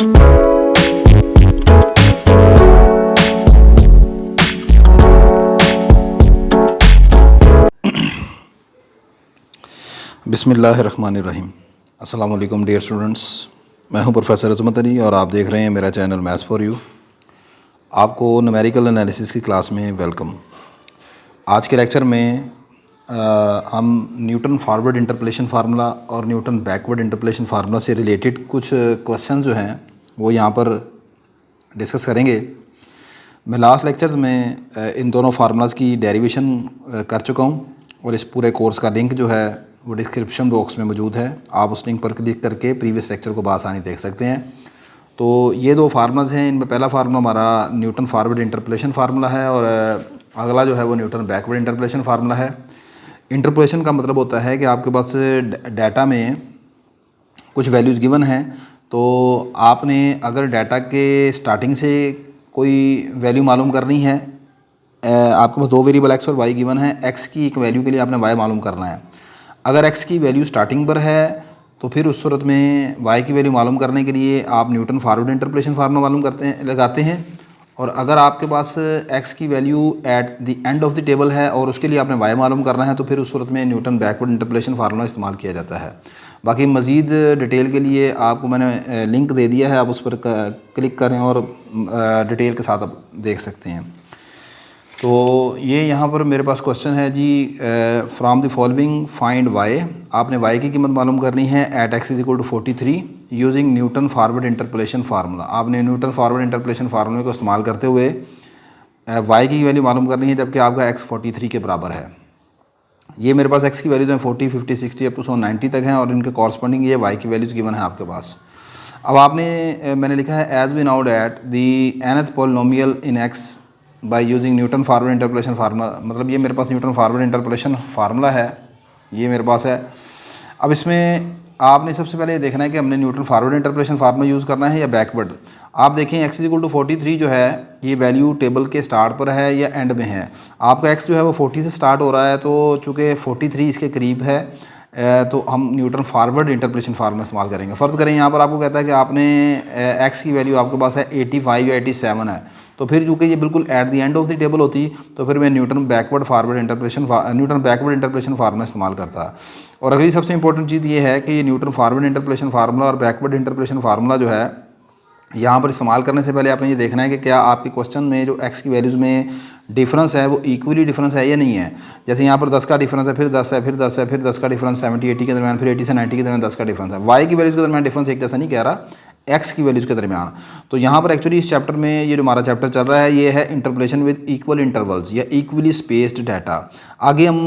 बिस्मिल्लाहिर्रहमानिर्रहीम। अस्सलाम वालेकुम डियर स्टूडेंट्स, मैं हूं प्रोफेसर अजमत अली और आप देख रहे हैं मेरा चैनल मैथ्स फॉर यू। आपको न्यूमेरिकल एनालिसिस की क्लास में वेलकम। आज के लेक्चर में हम न्यूटन फॉरवर्ड इंटरपोलेशन फार्मूला और न्यूटन बैकवर्ड इंटरपोलेशन फार्मूला से रिलेटेड कुछ क्वेश्चन जो हैं वो यहाँ पर डिस्कस करेंगे। मैं लास्ट लेक्चर्स में इन दोनों फार्मूलाज की डेरिवेशन कर चुका हूँ और इस पूरे कोर्स का लिंक जो है वो डिस्क्रिप्शन बॉक्स में मौजूद है। आप उस लिंक पर क्लिक करके प्रीवियस लेक्चर को बआसानी देख सकते हैं। तो ये दो फार्मूलाज हैं। इनमें पहला फार्मूला हमारा न्यूटन फॉरवर्ड इंटरपोलेशन फार्मूला है और अगला जो है वो न्यूटन बैकवर्ड इंटरपोलेशन फार्मूला है। इंटरपोलेशन का मतलब होता है कि आपके पास डाटा में कुछ वैल्यूज़ गिवन हैं, तो आपने अगर डाटा के स्टार्टिंग से कोई वैल्यू मालूम करनी है, आपके पास दो वेरिएबल एक्स और वाई गिवन है, एक्स की एक वैल्यू के लिए आपने वाई मालूम करना है। अगर एक्स की वैल्यू स्टार्टिंग पर है तो फिर उस सूरत में वाई की वैल्यू मालूम करने के लिए आप न्यूटन फॉरवर्ड इंटरपोलेशन फार्मूला मालूम लगाते हैं। और अगर आपके पास एक्स की value eight the end of the table है और उसके लिए आपने वाई मालूम करना है तो फिर उस सूरत में न्यूटन बैकवर्ड इंटरपोलेशन फार्मूला इस्तेमाल किया जाता है। बाकी मज़ीद डिटेल के लिए आपको मैंने लिंक दे दिया है, आप उस पर क्लिक करें और डिटेल के साथ आप देख सकते हैं। तो ये यहाँ पर मेरे पास क्वेश्चन है जी, from the following find Y. आपने वाई की कीमत मालूम करनी है at X is equal to 43 using Newton forward interpolation formula. आपने न्यूटन फॉरवर्ड इंटरपोलेशन फार्मूले को इस्तेमाल करते हुए वाई की वैल्यू मालूम करनी है जबकि आपका एक्स 43 के बराबर है। ये मेरे पास एक्स की वैल्यूज हैं 40, 50, 60 अप टू 90 तक हैं और इनके कॉरस्पॉन्डिंग ये वाई की वैल्यूज़ गिवन है आपके पास। अब आपने मैंनो लिखा है as we know that the nth polynomial in x by using Newton forward interpolation formula. मतलब ये मेरे पास न्यूटन फॉरवर्ड इंटरपोलेशन फार्मूला है, ये मेरे पास है। अब इसमें आपने सबसे पहले ये देखना है कि हमने Newton forward interpolation formula use करना है या बैकवर्ड। आप देखें एक्स इज इक्वल टू 43 जो है ये वैल्यू टेबल के स्टार्ट पर है या एंड में है। आपका एक्स जो है वो 40 से स्टार्ट हो रहा है, तो चूँकि 43 इसके करीब है तो हम न्यूटन फॉरवर्ड इंटरपोलेशन फार्मूला इस्तेमाल करेंगे। फ़र्ज़ करें यहाँ पर आपको कहता है कि आपने एक्स की वैल्यू आपके पास है 85 या 87 है, तो फिर चूँकि ये बिल्कुल eight the end of the table होती तो फिर मैं न्यूटन बैकवर्ड इंटरपोलेशन फार्मूला इस्तेमाल करता। और अगली सबसे इंपॉर्टेंट चीज़ ये है कि ये न्यूटन फॉरवर्ड इंटरपोलेशन फार्मूला और बैकवर्ड इंटरपोलेशन फार्मूला जो है यहाँ पर इस्तेमाल करने से पहले आपने ये देखना है कि क्या आपके क्वेश्चन में जो एक्स की वैल्यूज़ में डिफरेंस है वो इक्वली डिफरेंस है या नहीं है। जैसे यहाँ पर 10 का डिफरेंस है, फिर 10 है, फिर 10 है, फिर 10 का डिफरेंस 70-80 के दरमियान, फिर 80 से 90 के दरमियान 10 का डिफरेंस है। वाई की वैल्यूज़ के दरमियान डिफरेंस एक जैसा नहीं कह रहा, एक्स की वैल्यूज़ के दरमियान। तो यहाँ पर एक्चुअली इस चैप्टर में ये जो हमारा चैप्टर चल रहा है ये है इंटरपोलेशन विद इक्वल इंटरवल्स या इक्वली स्पेस्ड डाटा। आगे हम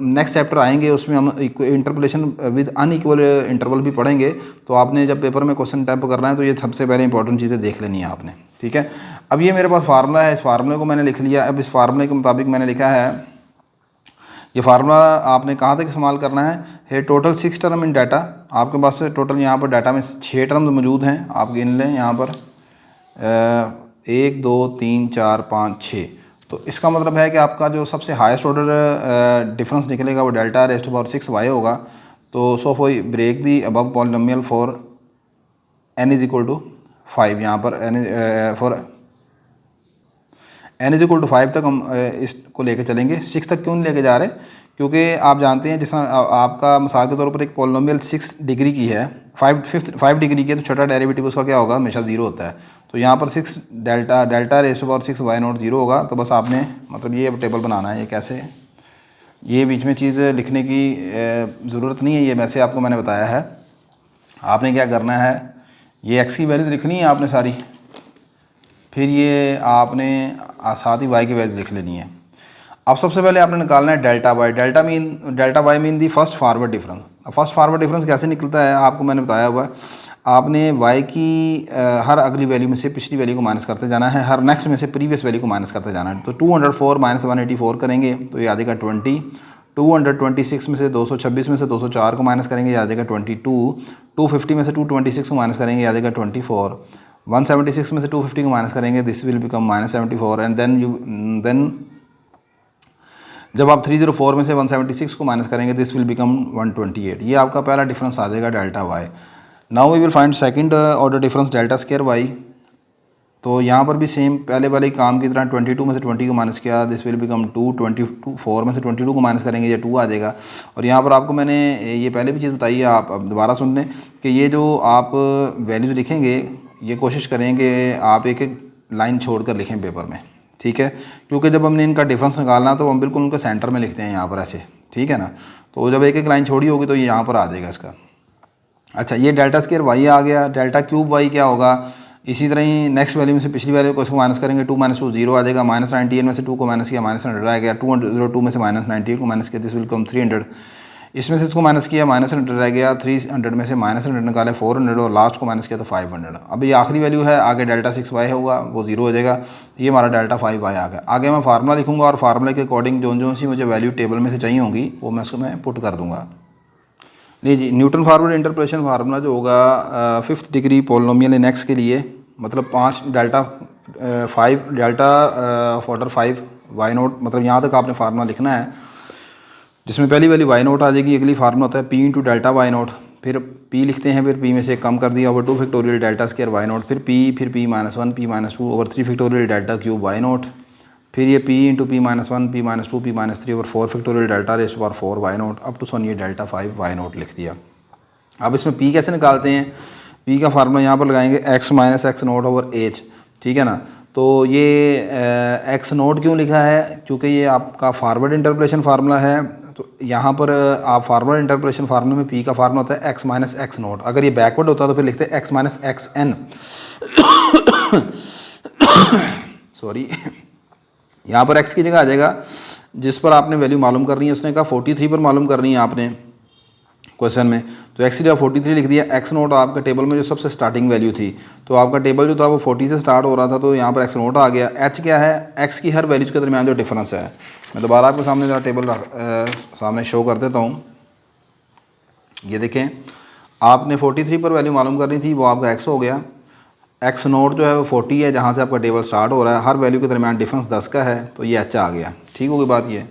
नेक्स्ट चैप्टर आएंगे उसमें हम इंटरपोलेशन विद अनइक्वल इंटरवल भी पढ़ेंगे। तो आपने जब पेपर में क्वेश्चन टाइप करना है तो ये सबसे पहले इंपॉर्टेंट चीज़ें देख लेनी है आपने, ठीक है। अब ये मेरे पास फार्मूला है, इस फार्मूले को मैंने लिख लिया। अब इस फार्मूले के मुताबिक मैंने लिखा है, ये फार्मूला आपने कहाँ तक इस्तेमाल करना है टोटल 6 टर्म इन डाटा। आपके पास टोटल यहाँ पर डाटा में 6 टर्म्स मौजूद हैं, आप गिन लें यहाँ पर 1 2 3 4 5 6। तो इसका मतलब है कि आपका जो सबसे हाईएस्ट ऑर्डर डिफरेंस निकलेगा वो delta raised to power 6 y होगा। तो so for break the above polynomial for n is equal to 5। यहाँ पर for n is equal to 5 तक हम इसको लेके चलेंगे। 6 तक क्यों नहीं लेके जा रहे, क्योंकि आप जानते हैं जिस आपका मिसाल के तौर पर एक पॉलिनोमियल 6 डिग्री की है, 5 डिग्री की है, तो छोटा डेरिवेटिव उसका क्या होगा, हमेशा 0 होता है। तो यहाँ पर 6 delta raised to power 6 y naught 0 होगा। तो बस आपने मतलब ये अब टेबल बनाना है। ये कैसे, ये बीच में चीज़ लिखने की ज़रूरत नहीं है, ये वैसे आपको मैंने बताया है। आपने क्या करना है, ये एक्स की वैल्यूज़ लिखनी है आपने सारी, फिर ये आपने साथ ही वाई की वैल्यूज़ लिख लेनी है। अब सबसे पहले आपने निकालना है delta y. Delta y mean the first forward difference. अब फर्स्ट फॉरवर्ड डिफरेंस कैसे निकलता है आपको मैंने बताया हुआ है। आपने वाई की हर अगली वैल्यू में से पिछली वैल्यू को माइनस करते जाना है, हर नेक्स्ट में से प्रीवियस वैल्यू को माइनस करते जाना है। तो 204 माइनस 184 करेंगे तो ये आ जाएगा 20। 226 में से 226 में से 204 को माइनस करेंगे, ये आ जाएगा 22। 250 में से 226 को माइनस करेंगे, ये आ जाएगा 24। 176 में से 250 को माइनस करेंगे, this will become -74। And then जब आप 304 में से 176 को माइनस करेंगे, दिस विल बिकम 128। ये आपका पहला डिफरेंस आ जाएगा delta y. Now we will find second order difference delta square y. तो यहाँ पर भी सेम पहले वाले काम की तरह 22 में से 20 को माइनस किया, दिस विल बिकम 2, 22 4 में से 22 को माइनस करेंगे, ये 2 आ जाएगा। और यहाँ पर आपको मैंने ये पहले भी चीज़ बताई है, आप अब दोबारा सुन लें कि ये जो आप वैल्यूज़ लिखेंगे ये कोशिश करें कि आप एक एक लाइन छोड़ कर लिखें पेपर में, ठीक है, क्योंकि जब हमने इनका डिफरेंस निकालना तो हम बिल्कुल उनके सेंटर में लिखते हैं यहाँ पर ऐसे, ठीक है ना। तो जब एक एक लाइन छोड़ी होगी तो ये यहाँ पर आ जाएगा इसका। अच्छा, ये डेल्टा स्क्वायर वाई आ गया, डेल्टा क्यूब वाई क्या होगा, इसी तरह ही नेक्स्ट वैल्यू में से पिछली वैल्यू को इसको माइनस करेंगे, 2 - 2 0 आ जाएगा, -98 में से 2 को माइनस किया -100 आ गया, 202 में से -98 को माइनस किया, दिस विल कम 300, इसमें से इसको माइनस किया -100 रह गया, 300 में से -100 निकाले 400 और लास्ट को माइनस किया तो 500। अब ये आखिरी वैल्यू है, आगे डेल्टा 6 वाई होगा वो 0 हो जाएगा, ये हमारा डेल्टा 5 वाई आ गया। आगे मैं फार्मूला लिखूँगा और फार्मूले के अकॉर्डिंग जो सी मुझे वैल्यू टेबल में से चाहिए होंगी वो मैं उसको पुट कर दूँगा। नहीं जी, न्यूटन फॉरवर्ड इंटरपोलेशन फार्मूला जो होगा 5th डिग्री पोलिनोमियल इन एक्स के लिए, मतलब 5 delta 5 delta order 5 y naught, मतलब यहाँ तक आपने फार्मूला लिखना है, जिसमें पहली वाली वाई नोट आ जाएगी। अगली फार्मूला होता है P into delta Y nought, फिर पी लिखते हैं, फिर पी में से कम कर दिया over 2 factorial delta square Y nought, फिर P -1 P -2 over 3 factorial delta cube Y nought, फिर ये p into P -1 P -2 P -3 over 4 factorial delta raise to power 4 Y nought up to सन ये डेल्टा 5 वाई नोट लिख दिया। अब इसमें p कैसे निकालते हैं, p का फार्मूला यहाँ पर लगाएंगे x - x note over h, ठीक है ना। तो ये x नोट क्यों लिखा है, क्योंकि ये आपका फॉरवर्ड इंटरपोलेशन फार्मूला है। तो यहाँ पर आप फॉरवर्ड इंटरपोलेशन फार्मूले में p का फार्मूला होता है x - x नोट, अगर ये बैकवर्ड होता तो फिर लिखते हैं x - x n सॉरी यहाँ पर x की जगह आ जाएगा जिस पर आपने वैल्यू मालूम करनी है, उसने कहा 43 पर मालूम करनी है आपने क्वेश्चन में, तो x की जगह 43 लिख दिया। x नोट आपका टेबल में जो सबसे स्टार्टिंग वैल्यू थी, तो आपका टेबल जो था वो 40 से स्टार्ट हो रहा था, तो यहाँ पर x नोट आ गया। h क्या है, x की हर वैल्यूज़ के दरमियान जो डिफरेंस है। मैं दोबारा आपके सामने ज़रा टेबल सामने शो कर देता हूँ। ये देखें, आपने 43 पर वैल्यू मालूम करनी थी, वो आपका x हो गया। x नोट जो है वो 40 है, जहाँ से आपका टेबल स्टार्ट हो रहा है, हर वैल्यू के दरमियान डिफरेंस 10 का है, तो ये h आ गया। ठीक होगी बात ये।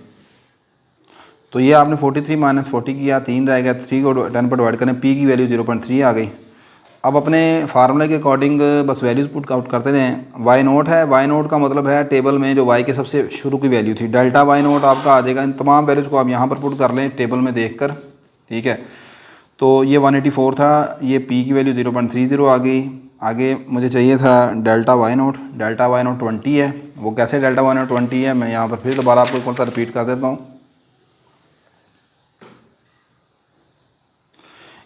तो ये आपने 43 - 40 किया, 3 रह गया, 3 को 10 पर डिवाइड करें, p की वैल्यू 0.3 आ गई। अब अपने फार्मूले के अकॉर्डिंग बस वैल्यूज़ पुट आउट करते रहें। वाई नोट है, वाई नोट का मतलब है टेबल में जो वाई के सबसे शुरू की वैल्यू थी, डेल्टा वाई नोट आपका आ जाएगा। इन तमाम वैल्यूज़ को आप यहाँ पर पुट कर लें टेबल में देख कर, ठीक है। तो ये 184 था, ये p की वैल्यू 0.30 आ गई। आगे मुझे चाहिए था डेल्टा वाई नोट 20 है। वो कैसे डेल्टा वाई नोट 20 है, मैं यहाँ पर फिर दोबारा आपको कौन सा रिपीट कर देता हूँ।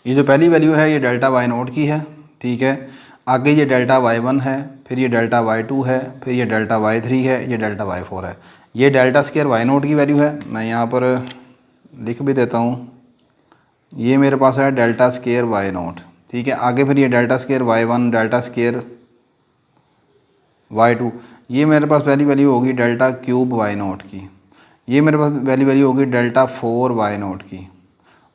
ये जो पहली वैल्यू है ये डेल्टा वाई नोट की है, ठीक है। आगे ये डेल्टा वाई 1 है, फिर ये डेल्टा वाई 2 है, फिर ये डेल्टा वाई 3 है, ये डेल्टा वाई 4 है। ये डेल्टा स्क्वायर वाई नोट की वैल्यू है, मैं यहाँ पर लिख भी देता हूँ। ये मेरे पास है डेल्टा स्क्वायर वाई नोट, ठीक है। आगे फिर ये delta square y 1, delta square y 2, ये मेरे पास पहली वैल्यू होगी डेल्टा क्यूब वाई नोट की। ये मेरे पास पहली वैल्यू होगी डेल्टा 4 वाई नोट की,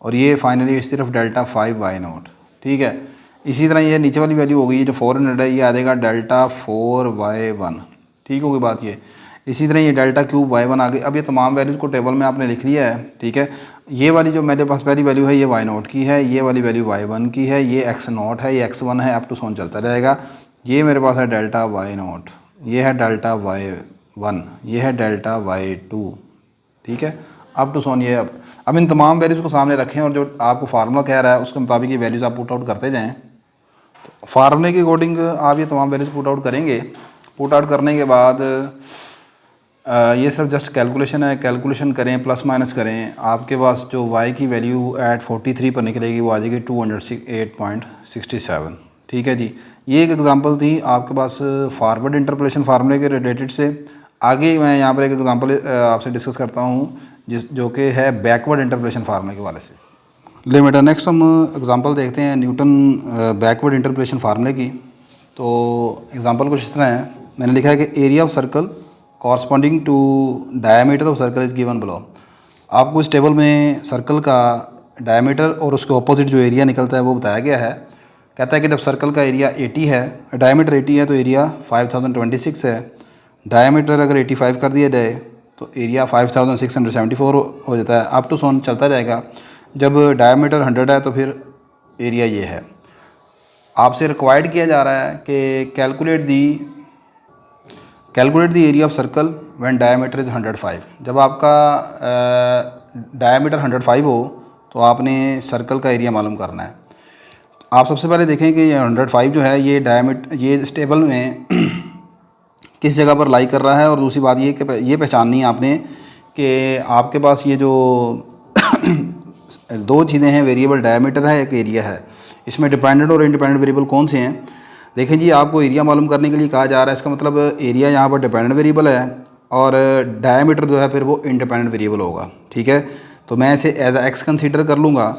और ये फाइनली सिर्फ डेल्टा 5 वाई नोट, ठीक है। इसी तरह ये नीचे वाली वैल्यू होगी, ये जो 400 है, ये आ जाएगा डेल्टा 4 वाई 1, ठीक होगी बात ये। इसी तरह ये डेल्टा क्यूब वाई 1 आ गई। अब ये तमाम वैल्यूज़ को टेबल में आपने लिख लिया है, ठीक है। ये वाली जो मेरे पास पहली वैल्यू है ये वाई नोट की है, ये वाली वैल्यू वाई 1 की है, ये एक्स नोट है, ये एक्स 1 है, अप टू सोन चलता रहेगा। ये मेरे पास है डेल्टा वाई नोट, ये है डेल्टा वाई 1, ये है डेल्टा वाई 2, ठीक है, अप टू सोन। ये अब इन तमाम वैल्यूज़ को सामने रखें और जो आपको फार्मूला कह रहा है उसके मुताबिक ये वैल्यूज़ आप पुट आउट करते जाएँ। तो फार्मूले के अकॉर्डिंग आप ये तमाम वैल्यूज़ पुट आउट करेंगे। पुट आउट करने के बाद ये सिर्फ जस्ट कैलकुलेशन है, कैलकुलेशन करें, प्लस माइनस करें, आपके पास जो y की वैल्यू एट 43 पर निकलेगी वो आ जाएगी 208.67, ठीक है जी। ये एक एग्जांपल थी आपके पास फॉरवर्ड इंटरपोलेशन फार्मूले के रिलेटेड से। आगे मैं यहाँ पर एक एग्जांपल आपसे डिस्कस करता हूँ जो कि है बैकवर्ड इंटरपोलेशन फार्मूले के वाले से। ले बेटा, नेक्स्ट हम एग्जांपल देखते हैं न्यूटन बैकवर्ड इंटरपोलेशन फार्मूले की। तो एग्जांपल कुछ इस तरह है, मैंने लिखा है कि area of circle corresponding to diameter of circle is given below. आपको इस टेबल में सर्कल का डायमीटर और उसके ऑपोजिट जो एरिया निकलता है वो बताया गया है। कहता है कि जब सर्कल का एरिया 80 है, डायमीटर 80 है, तो एरिया 5026 है। डायमीटर अगर 85 कर दिया जाए तो एरिया 5674 हो जाता है, अप टू सोन चलता जाएगा। जब डायमीटर 100 है तो फिर एरिया ये है। आपसे रिक्वायर्ड किया जा रहा है कि calculate the area of circle when diameter is 105। जब आपका डायमीटर 105 हो तो आपने सर्कल का एरिया मालूम करना है। आप सबसे पहले देखें कि ये 105 जो है ये ये इस टेबल में किस जगह पर लाई कर रहा है, और दूसरी बात ये कि ये पहचाननी है आपने कि आपके पास ये जो दो चीज़ें हैं, वेरिएबल डायमीटर है, एक एरिया है। इसमें डिपेंडेंट और इंडिपेंडेंट वेरिएबल कौन से हैं? देखें जी, आपको एरिया मालूम करने के लिए कहा जा रहा है, इसका मतलब एरिया यहाँ पर डिपेंडेंट वेरिएबल है और डायमीटर जो है फिर वो इंडिपेंडेंट वेरिएबल होगा। ठीक है, तो मैं इसे एज अ एक्स कंसीडर कर लूँगा।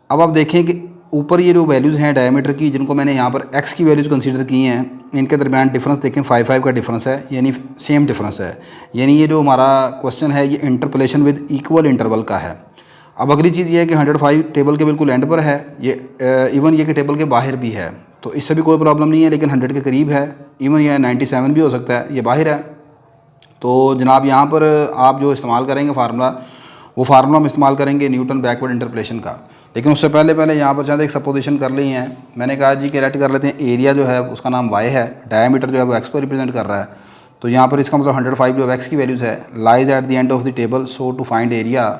अब आप देखें कि ऊपर ये जो वैल्यूज़ हैं डायमीटर की, जिनको मैंने यहाँ पर एक्स की वैल्यूज़ कंसीडर की हैं, इनके दरमियान डिफरेंस देखें 5 का डिफरेंस है, यानी सेम डिफरेंस है। यानी ये जो हमारा क्वेश्चन है ये इंटरपोलेशन विद इक्वल इंटरवल का है। अब अगली चीज़ ये है कि 105 टेबल के बिल्कुल एंड पर है, ये इवन ये कि टेबल के बाहर भी है, तो इससे भी कोई प्रॉब्लम नहीं है, लेकिन 100 के करीब है। इवन यह 97 भी हो सकता है, ये बाहर है। तो जनाब यहाँ पर आप जो इस्तेमाल करेंगे फार्मूला, वो फार्मूला हम इस्तेमाल करेंगे न्यूटन बैकवर्ड इंटरपोलेशन का। लेकिन उससे पहले यहाँ पर चाहते एक सपोजिशन कर ली है। मैंने कहा जी कि रेट कर लेते हैं, एरिया जो है उसका नाम y है, डायमीटर जो है वो x को रिप्रेजेंट कर रहा है। तो यहाँ पर इसका मतलब 105 जो x की वैल्यूज़ है lies at the end of the table, so to find area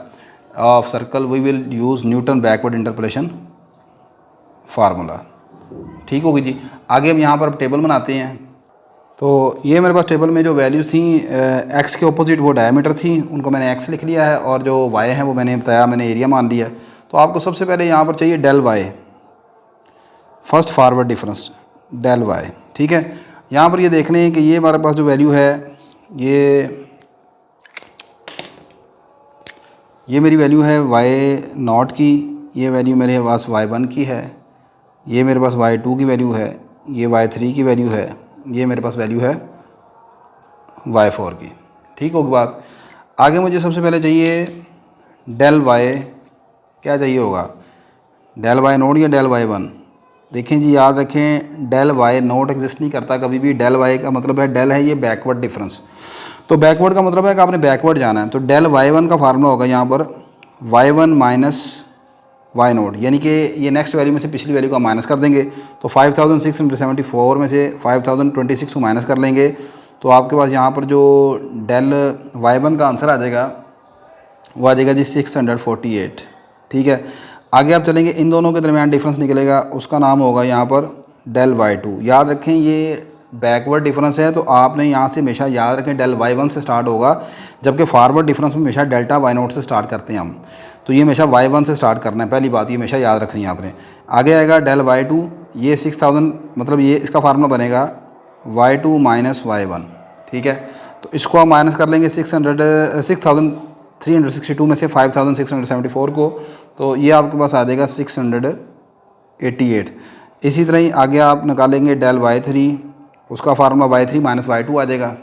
of circle we will use Newton backward interpolation formula. ठीक होगी जी। आगे हम यहाँ पर टेबल बनाते हैं। तो ये मेरे पास टेबल में जो वैल्यूज़ थी x के ऑपोजिट वो डायमीटर थी, उनको मैंने x लिख लिया है, और जो y है वो मैंने बताया, मैंने एरिया मान लिया है। तो आपको सबसे पहले यहाँ पर चाहिए del y, first forward difference del y। ठीक है, यहाँ पर ये देख लें कि ये हमारे पास जो वैल्यू है ये मेरी वैल्यू है y0 की, ये वैल्यू मेरे पास y1 की है, ये मेरे पास y2 की वैल्यू है, ये y3 की वैल्यू है, ये मेरे पास वैल्यू है y4 की। ठीक होगी बात। आगे मुझे सबसे पहले चाहिए डेल y, क्या चाहिए होगा, डेल y0 या डेल y1। देखें जी, याद रखें डेल y0 एग्जिस्ट नहीं करता कभी भी। डेल y का मतलब है, डेल है ये बैकवर्ड डिफरेंस, तो बैकवर्ड का मतलब है कि आपने बैकवर्ड जाना है। तो डेल y1 का फार्मूला होगा यहाँ पर y1 माइनस y0, यानी कि ये नेक्स्ट वैल्यू में से पिछली वैल्यू को हम माइनस कर देंगे। तो 5674 में से 5026 को माइनस कर लेंगे, तो आपके पास यहाँ पर जो डेल y1 का आंसर आ जाएगा वो आ जाएगा जी 648। ठीक है, आगे आप चलेंगे, इन दोनों के दरमियान डिफरेंस निकलेगा, उसका नाम होगा यहाँ पर डेल y2। याद रखें ये बैकवर्ड डिफरेंस है, तो आपने यहाँ से हमेशा याद रखें डेल y1 से स्टार्ट होगा, जबकि फॉरवर्ड डिफरेंस में हमेशा डेल्टा y0 से स्टार्ट करते हैं हम। तो ये हमेशा y1 से स्टार्ट करना है, पहली बात ये हमेशा याद रखनी है आपने। आगे आएगा डेल y2, ये 6000, मतलब ये इसका फार्मूला बनेगा y2 माइनस y1। ठीक है, तो इसको हम माइनस कर लेंगे 6362 में से 5674 को, तो ये आपके पास आ जाएगा 688। इसी तरह ही आगे आप निकालेंगे डेल y3, उसका फार्मूला y3 माइनस y2 आ जाएगा।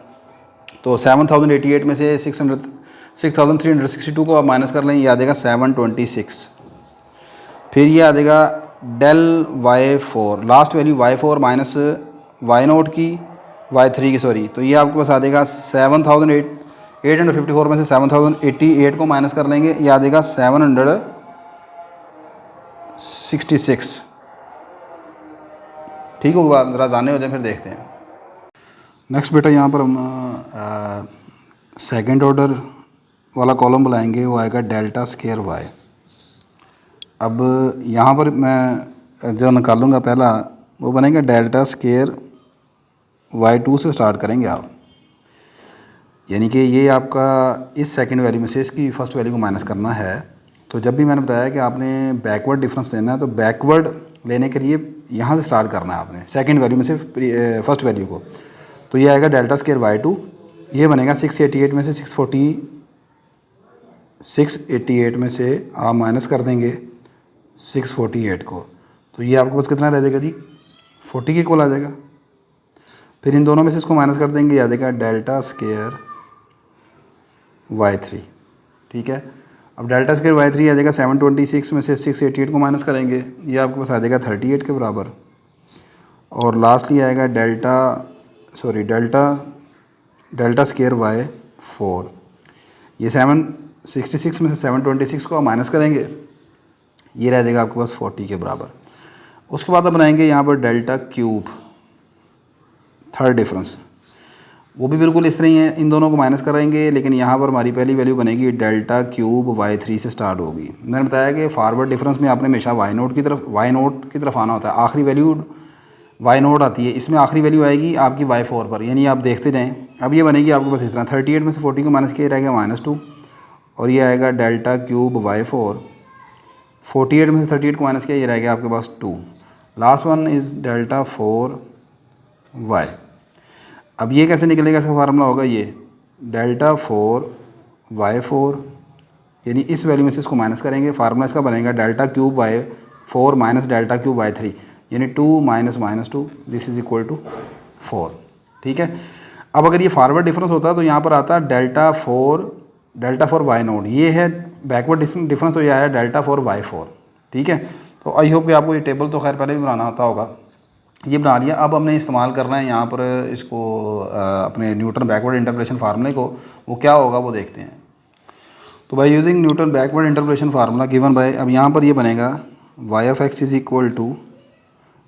तो 7088 में से 6362 को आप माइनस कर लें, ये आ जाएगा 726। फिर ये आ जाएगा del y4, last value y4 minus y0 की, y3 की सॉरी, तो ये आपके पास आ जाएगा 7854 में से 7088 को माइनस कर लेंगे, ये आ जाएगा 766। ठीक होगा बात, ज़रा जाने हो जाए फिर देखते हैं। नेक्स्ट बेटा यहाँ पर हम सेकंड ऑर्डर वाला कॉलम बुलाएंगे, वो आएगा डेल्टा स्केयर y। अब यहाँ पर मैं जो निकालूंगा पहला वो बनेगा डेल्टा स्केयर y2 से स्टार्ट करेंगे आप, यानी कि ये आपका इस सेकंड वैल्यू में से इसकी फर्स्ट वैल्यू को माइनस करना है। तो जब भी मैंने बताया कि आपने बैकवर्ड डिफरेंस लेना है, तो बैकवर्ड लेने के लिए यहाँ से स्टार्ट करना है आपने, सेकंड वैल्यू में से फर्स्ट वैल्यू को। तो ये आएगा डेल्टा स्केयर y2, ये बनेगा 688 में से 688 में से आप माइनस कर देंगे 648 को, तो ये आपके पास कितना रह जाएगा जी, 40 के इक्वल आ जाएगा। फिर इन दोनों में से इसको माइनस कर देंगे, आ जाएगा डेल्टा स्केयर y3। ठीक है, अब डेल्टा स्केयर y3 आ जाएगा 726 में से 688 को माइनस करेंगे, ये आपके पास आ जाएगा 38 के बराबर। और लास्टली आएगा डेल्टा स्केयर y4, ये 766 में से 726 को आप माइनस करेंगे, ये रह जाएगा आपके पास 40 के बराबर। उसके बाद हम बनाएंगे यहाँ पर डेल्टा क्यूब, थर्ड डिफरेंस, वो भी बिल्कुल इस तरह ही है, इन दोनों को माइनस करेंगे, लेकिन यहाँ पर हमारी पहली वैल्यू बनेगी डेल्टा क्यूब y3 से स्टार्ट होगी। मैंने बताया कि फॉरवर्ड डिफरेंस में आपने हमेशा y नोट की तरफ आना होता है, आखिरी वैल्यू y नोट आती है, इसमें आखिरी वैल्यू आएगी आपकी y4 पर, यानी आप देखते जाएँ। अब ये बनेगी आपके पास इस तरह, 38 में से 40 को माइनस किया रहेगा -2, और ये आएगा डेल्टा क्यूब y4, 48 में से 38 को माइनस किया, ये रहेगा आपके पास 2। Last one is delta 4y। अब ये कैसे निकलेगा, इसका फार्मूला होगा ये डेल्टा 4y4, यानी इस वैल्यू में से इसको माइनस करेंगे, फार्मूला इसका बनेगा delta cube y4 minus delta cube y3, यानी 2 minus -2, this is equal to 4। ठीक है। अब अगर ये फॉरवर्ड डिफरेंस होता तो यहाँ पर आता डेल्टा 4 y नोट, ये है बैकवर्ड डिफरेंस, तो ये आया डेल्टा 4y4। ठीक है। तो आई होप कि आपको ये टेबल तो खैर पहले भी बनाना आता होगा, ये बना लिया। अब हमने इस्तेमाल करना है यहाँ पर इसको अपने न्यूटन बैकवर्ड इंटरपोलेशन फार्मूले को, वो क्या होगा वो देखते हैं। तो by using Newton backward interpolation formula given by, अब यहाँ पर ये बनेगा y of x is equal to,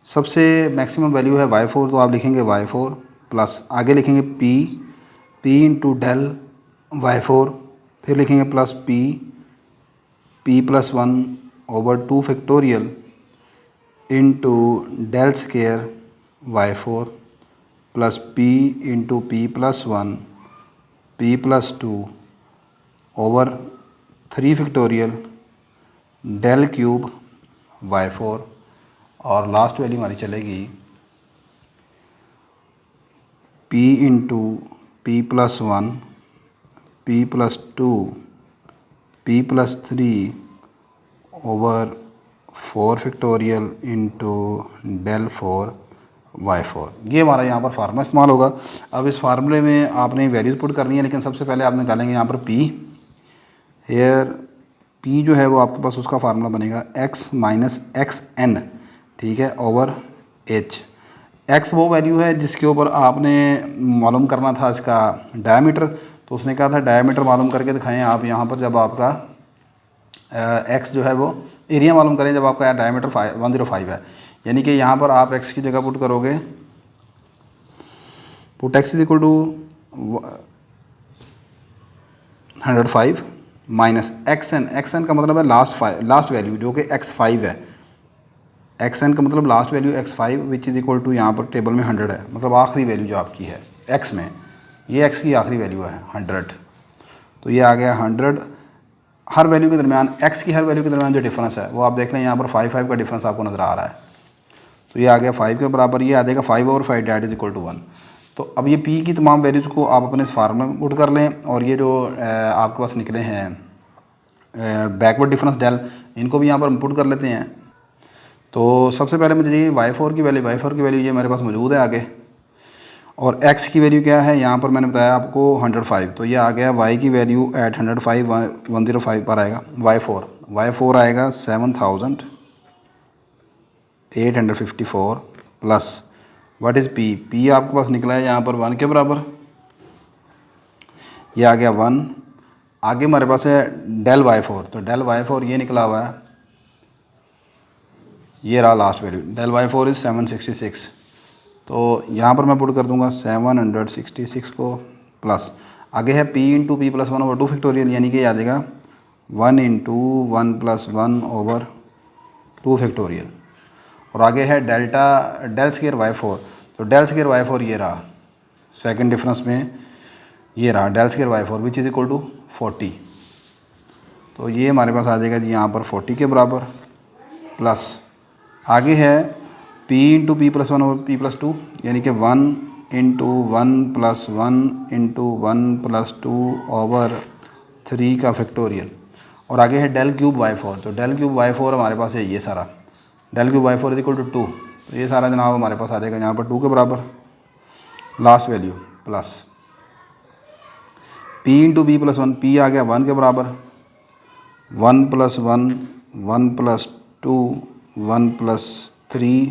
सबसे मैक्सिमम वैल्यू है y4, तो आप लिखेंगे y4 प्लस आगे लिखेंगे p इंटू डेल y4, फिर लिखेंगे plus p plus 1 over 2 factorial into del square y4 plus p into p plus 1 p plus 2 over 3 factorial del cube y4, और लास्ट वैल्यू हमारी चलेगी p into p plus 1 p plus 2 p plus 3 over 4 factorial into del 4y4। ये हमारा यहाँ पर formula इस्तेमाल होगा। अब इस फार्मूले में आपने वैल्यूज़ पुट करनी है, लेकिन सबसे पहले आप निकालेंगे यहाँ पर p। हेयर p जो है वो आपके पास उसका फार्मूला बनेगा x माइनस xn, ठीक है, ओवर h। x वो वैल्यू है जिसके ऊपर आपने मालूम करना था इसका डायमीटर, तो उसने कहा था डायमीटर मालूम करके दिखाएं आप यहाँ पर, जब आपका x जो है वो एरिया मालूम करें जब आपका डायमीटर 105 है, यानी कि यहाँ पर आप x की जगह पुट करोगे, put x is equal to 105 minus xn का मतलब है लास्ट वैल्यू जो कि x5 है, xn का मतलब last value x5 which is equal to यहाँ पर टेबल में 100 है, मतलब आखिरी वैल्यू जो आपकी है x में, ये x की आखिरी वैल्यू है 100, तो ये आ गया 100। हर वैल्यू के दरमियान x की हर वैल्यू के दरमियान जो डिफरेंस है वो आप देख लें, यहाँ पर 5 का डिफरेंस आपको नज़र आ रहा है, तो ये आ गया 5 के बराबर, ये आ जाएगा 5 over 5 that is equal to 1। तो अब ये p की तमाम वैल्यूज़ को आप अपने इस फार्मूले में पुट कर लें, और ये जो आपके पास निकले हैं बैकवर्ड डिफरेंस डेल, इनको भी यहाँ पर पुट कर लेते हैं। तो सबसे पहले मुझे y4 की वैल्यू ये मेरे पास मौजूद है आगे, और x की वैल्यू क्या है यहाँ पर मैंने बताया आपको 105, तो ये आ गया y की वैल्यू एट 105 पर आएगा y4 आएगा 7854 प्लस व्हाट इज़ p आपके पास निकला है यहाँ पर 1 के बराबर, ये आ गया 1। आगे हमारे पास है डेल y4, तो डेल y4 ये निकला हुआ है, ये रहा last value, del y4 is 766, तो यहाँ पर मैं पुट कर दूंगा 766 को, प्लस आगे है p into P plus 1 over 2 factorial, यानी कि आ जाएगा 1 इंटू 1 प्लस 1 ओवर 2 फैक्टोरियल, और आगे है डेल स्केयर y4, तो डेल स्केयर y4 ये रहा सेकंड डिफरेंस में, ये रहा del square y4 which is equal to 40, तो ये हमारे पास आ जाएगा जी यहाँ पर 40 के बराबर, प्लस आगे है p into P plus 1 over p plus 2, यानी कि 1 into 1 plus 1 into 1 plus 2 over 3 का फैक्टोरियल, और आगे है डेल क्यूब y4, तो डेल क्यूब y4 हमारे पास है ये सारा, del cube y4 is equal to 2, तो ये सारा जनाब हमारे पास आ जाएगा यहाँ पर 2 के बराबर, last value plus p into b plus 1, p आ गया 1 के बराबर, 1 plus 1 1 plus 2 1 plus 3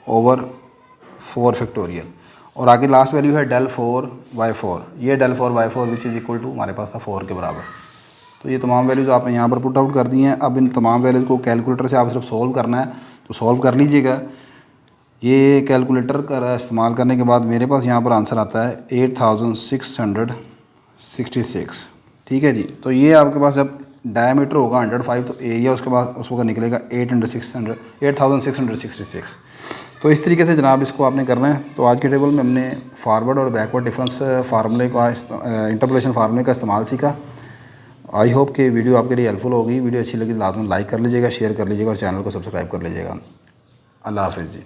over 4 factorial, और आगे लास्ट वैल्यू है डेल 4y4, ये del 4y4 which is equal to हमारे पास था 4 के बराबर। तो ये तमाम वैल्यूज़ आपने यहाँ पर पुट आउट कर दी हैं। अब इन तमाम वैल्यूज़ को कैलकुलेटर से आप सिर्फ सोल्व करना है, तो सॉल्व कर लीजिएगा। ये कैलकुलेटर का इस्तेमाल करने के बाद मेरे पास यहाँ पर आंसर आता है 8666। ठीक है जी। तो ये आपके पास जब डायमीटर होगा 105 तो एरिया उसके बाद उसको निकलेगा 8666। तो इस तरीके से जनाब इसको आपने करना है। तो आज के टेबल में हमने फॉरवर्ड और बैकवर्ड डिफरेंस फार्मूले का इंटरपोलेशन फार्मूले का इस्तेमाल सीखा। आई होप कि वीडियो आपके लिए हेल्पफुल होगी। वीडियो अच्छी लगी तो लाजमी लाइक कर लीजिएगा, शेयर कर लीजिएगा और चैनल को सब्सक्राइब कर लीजिएगा। अल्लाह हाफ़िज़ जी।